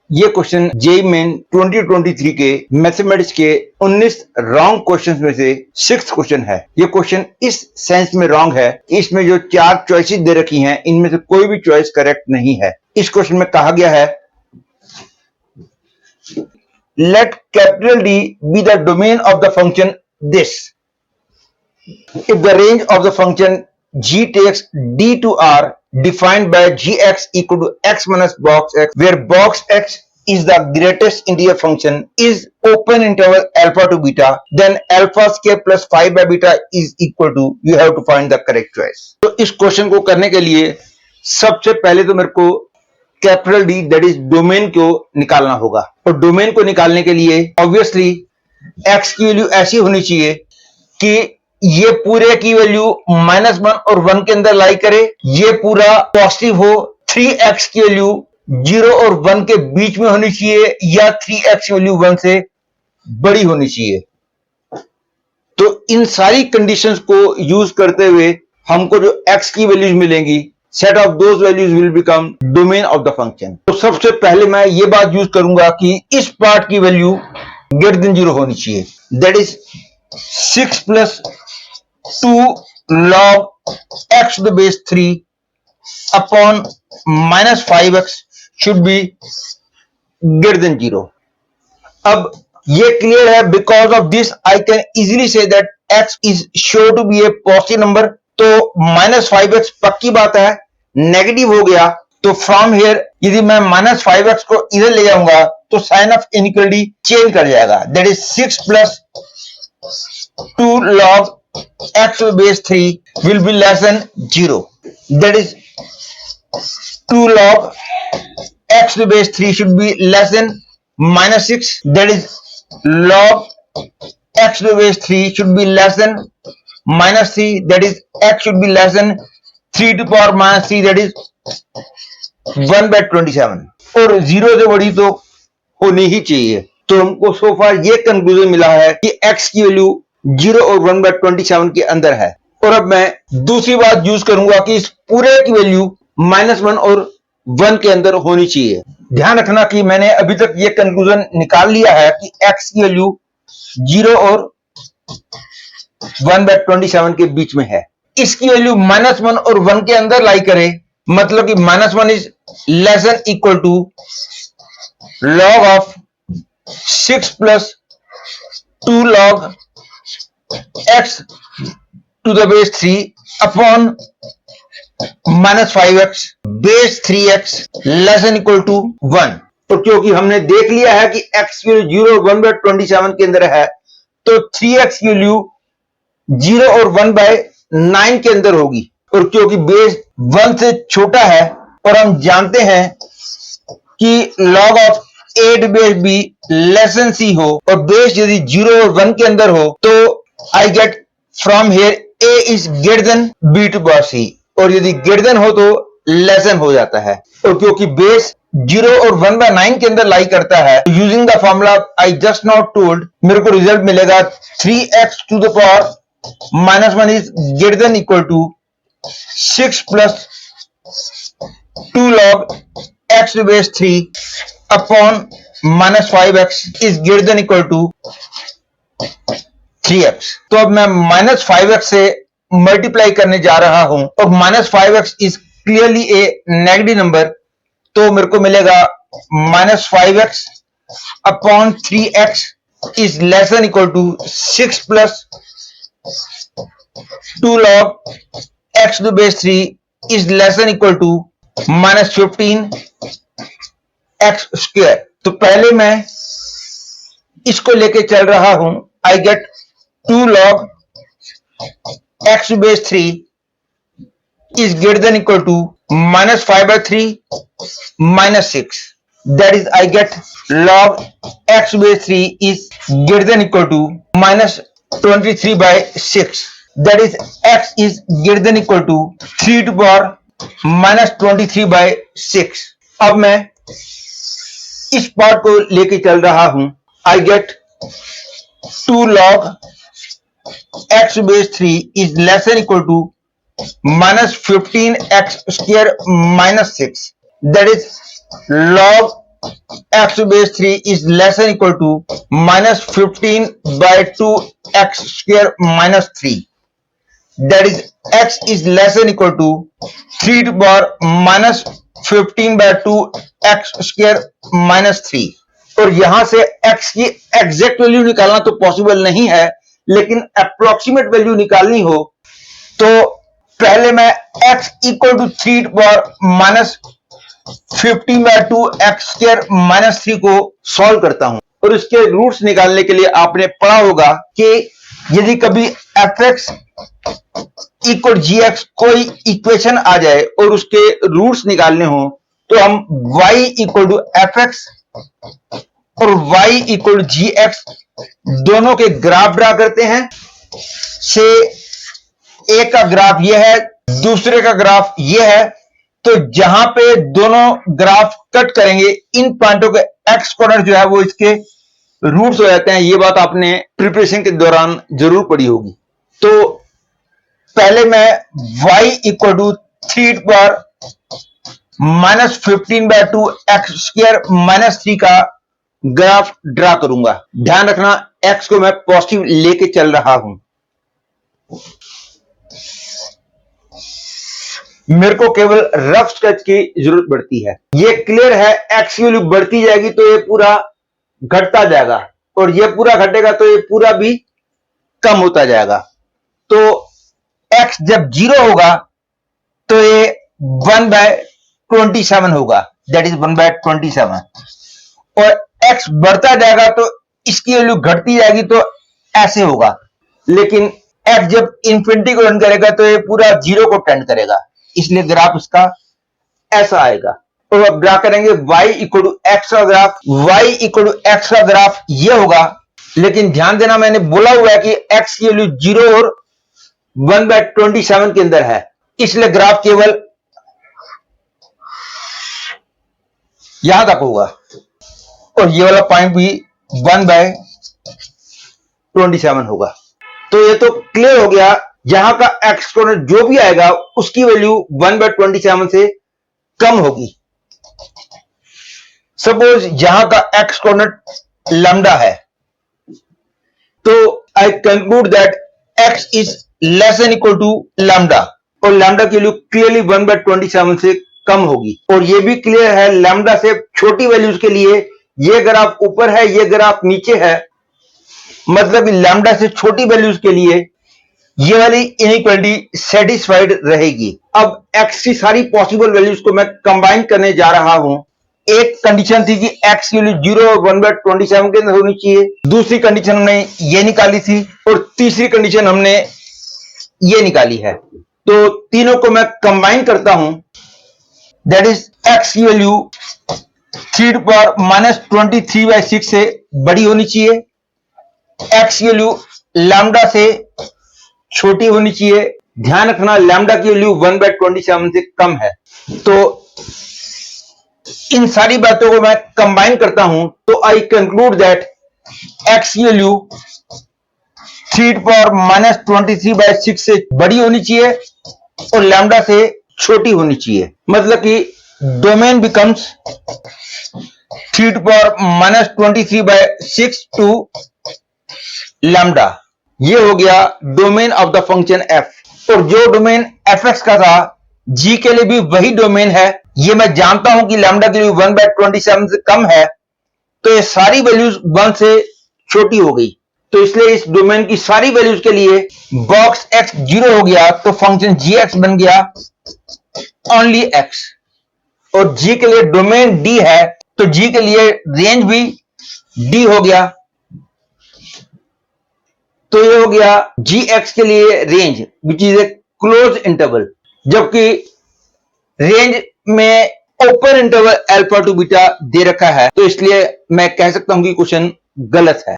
ये question JEE main 2023 के mathematics के 19 रॉन्ग क्वेश्चंस में से 6th क्वेश्चन है। ये क्वेश्चन इस सेंस में रॉन्ग है, इसमें जो 4 चॉइसेस दे रखी हैं इनमें से कोई भी चॉइस करेक्ट नहीं है। इस क्वेश्चन में कहा गया है let capital D be the domain of the function this if the range of the function g takes d to r defined by gx equal to x minus box x where box x is the greatest integer function is open interval alpha to beta then alpha square plus 5 by beta is equal to you have to find the correct choice। तो इस question को करने के लिए सबसे पहले तो मेरे को capital D that is domain को निकालना होगा और डोमेन को निकालने के लिए ऑब्वियसली x की वैल्यू ऐसी होनी चाहिए कि ये पूरे की वैल्यू -1 और 1 के अंदर लाई करे, ये पूरा पॉजिटिव हो, 3x की वैल्यू 0 और 1 के बीच में होनी चाहिए या 3x की वैल्यू 1 से बड़ी होनी चाहिए। तो इन सारी कंडीशंस को यूज करते हुए हमको जो x की वैल्यूज मिलेंगी set of those values will become domain of the function. तो सबसे पहले मैं ये बात यूज करूंगा कि इस पार्ट की वैल्यू ग्रेटर देन 0 होनी चाहिए, that is 6 plus 2 log x to the base 3 upon minus 5x should be greater than 0। अब ये क्लियर है, because of this I can easily say that x is sure to be a positive number. तो -5x पक्की बात है negative हो गया, तो फ्रॉम हियर यदि मैं -5x को इधर ले जाऊंगा तो साइन ऑफ इनइक्वालिटी चेंज कर जाएगा, that is 6 plus 2 log x to the base 3 will be less than 0, that is 2 log x to the base 3 should be less than -6, that is log x to the base 3 should be less than -3, that is x should be less than 3 to the power -3, that is 1/27 और 0 से बड़ी तो होनी ही चाहिए। तो हमको सो फार ये conclusion मिला है कि x की वैल्यू 0 और 1/27 के अंदर है। और अब मैं दूसरी बात यूज करूंगा कि इस पूरे की वैल्यू -1 और 1 के अंदर होनी चाहिए। ध्यान रखना कि मैंने अभी तक ये कंक्लूजन निकाल लिया है कि x की वैल्यू 0 और 1/27 के बीच में है। इसकी वैल्यू -1 और 1 के अंदर लाई करे, मतलब कि -1 is less than equal to log of 6 plus 2 log x to the base 3 upon -5x base 3x less than equal to 1। तो क्योंकि हमने देख लिया है कि x की वैल्यू 0 और 1/27 के अंदर है, तो 3x की वैल्यू 0 और 1/9 के अंदर होगी। और क्योंकि बेस 1 से छोटा है और हम जानते हैं कि log of a to base b less than c हो और बेस यदि 0 और 1 के अंदर हो तो I get from here a is greater than b to power c, और यदि greater than हो तो less than हो जाता है। और क्योंकि बेस 0 और 1/9 के अंदर लाई करता है, using the formula I just now told, मेरे को रिजल्ट मिलेगा 3x to the power -1 is greater than equal to 6 plus 2 log x to the base 3 upon -5x is greater than equal to 3x। तो अब मैं -5x से multiply करने जा रहा हूं और -5x is clearly a negative number, तो मेरे को मिलेगा -5x upon 3x is less than equal to 6 plus 2 log x to the base 3 is less than equal to -15 x square। तो पहले मैं इसको लेके चल रहा हूं, I get 2 log x to base 3 is greater than equal to -5/3 -6, that is I get log x to base 3 is greater than equal to -23/6, that is x is greater than equal to 3 to the power -23/6। अब मैं इस part को लेके चल रहा हूं, I get 2 log x to base 3 is less than equal to -15 x square -6, that is log x base 3 is less than equal to minus 15 by 2 x square minus 3. That is x is less than equal to 3 to power minus 15 by 2 x square minus 3. और यहां से x की exact value निकालना तो possible नहीं है, लेकिन approximate value निकालनी हो तो पहले मैं x equal to 3 to power minus 15 by 2 x square minus 3 को सॉल्व करता हूं। और इसके रूट्स निकालने के लिए आपने पढ़ा होगा कि यदि कभी f x equal g x कोई इक्वेशन आ जाए और उसके रूट्स निकालने हो तो हम y equal to f x और y equal to g x दोनों के ग्राफ ड्रा करते हैं। से एक का ग्राफ यह है, दूसरे का ग्राफ यह है, तो जहां पे दोनों ग्राफ कट करेंगे इन पॉइंटों के एक्स कोऑर्डिनेट जो है वो इसके रूट्स हो जाते हैं। ये बात आपने प्रिपरेशन के दौरान जरूर पढ़ी होगी। तो पहले मैं y इक्वल टू 3 पर minus 15 by 2 x square minus 3 का ग्राफ ड्रा करूंगा। ध्यान रखना x को मैं पॉजिटिव लेके चल रहा हूं। मेरे को केवल रफ स्केच की जरूरत पड़ती है। ये क्लियर है, x की वैल्यू बढ़ती जाएगी तो ये पूरा घटता जाएगा और ये पूरा घटेगा तो ये पूरा भी कम होता जाएगा। तो x जब 0 होगा तो ये 1/27 होगा, दैट इज 1/27। और x बढ़ता जाएगा तो इसकी वैल्यू घटती जाएगी तो ऐसे होगा। लेकिन x जब इंफिनिटी को टेंड करेगा तो ये पूरा 0 को टेंड करेगा, इसलिए ग्राफ इसका ऐसा आएगा। और अब ड्रा करेंगे y इक्वल टू एक्स का graph. y equal to x का ग्राफ ये होगा, लेकिन ध्यान देना मैंने बोला हुआ है कि x की वैल्यू 0 और 1/27 के अंदर है, इसलिए ग्राफ केवल यहां तक होगा और ये वाला पॉइंट भी 1/27 होगा। तो ये तो क्लियर हो गया, यहां का एक्स कोऑर्डिनेट जो भी आएगा उसकी वैल्यू 1/27 से कम होगी। सपोज यहां का एक्स कोऑर्डिनेट लैम्डा है, तो I conclude that x is less than equal to lambda और लैम्डा की वैल्यू क्लियरली 1/27 से कम होगी। और ये भी क्लियर है लैम्डा से छोटी वैल्यूज के लिए ये ग्राफ ऊपर है, ये ग्राफ नीचे है, मतलब लैम्डा से छोटी वैल्यूज के लिए ये वाली इनइक्वालिटी सेटिस्फाइड रहेगी। अब x की सारी पॉसिबल वैल्यूज को मैं कंबाइन करने जा रहा हूं। एक कंडीशन थी कि x की वैल्यू 0 और 1/27 के अंदर होनी चाहिए, दूसरी कंडीशन हमने ये निकाली थी और तीसरी कंडीशन हमने ये निकाली है। तो तीनों को मैं कंबाइन करता हूं, दैट इज x की वैल्यू 3 टू पावर माइनस 23/6 से बड़ी होनी चाहिए, x की वैल्यू लैम्डा से छोटी होनी चाहिए। ध्यान रखना लैम्डा की वैल्यू 1/27 से कम है। तो इन सारी बातों को मैं कंबाइन करता हूं तो आई कंक्लूड दैट x की वैल्यू 3 टू पावर माइनस 23/6 से बड़ी होनी चाहिए और लैम्डा से छोटी होनी चाहिए। मतलब कि domain becomes 3 to power minus 23/6 to lambda. ये हो गया domain of the function f। और जो डोमेन fx का था g के लिए भी वही डोमेन है। ये मैं जानता हूं कि लैम्डा की वैल्यू 1/27 से कम है, तो ये सारी वैल्यूज 1 से छोटी हो गई, तो इसलिए इस डोमेन की सारी वैल्यूज के लिए बॉक्स x 0 हो गया तो फंक्शन gx बन गया ओनली x। और g के लिए डोमेन d है तो g के लिए रेंज भी d हो गया, तो ये हो गया gx के लिए range which is a close interval, जबकि रेंज में open interval alpha to beta दे रखा है, तो इसलिए मैं कह सकता हूं कि क्वेश्चन गलत है।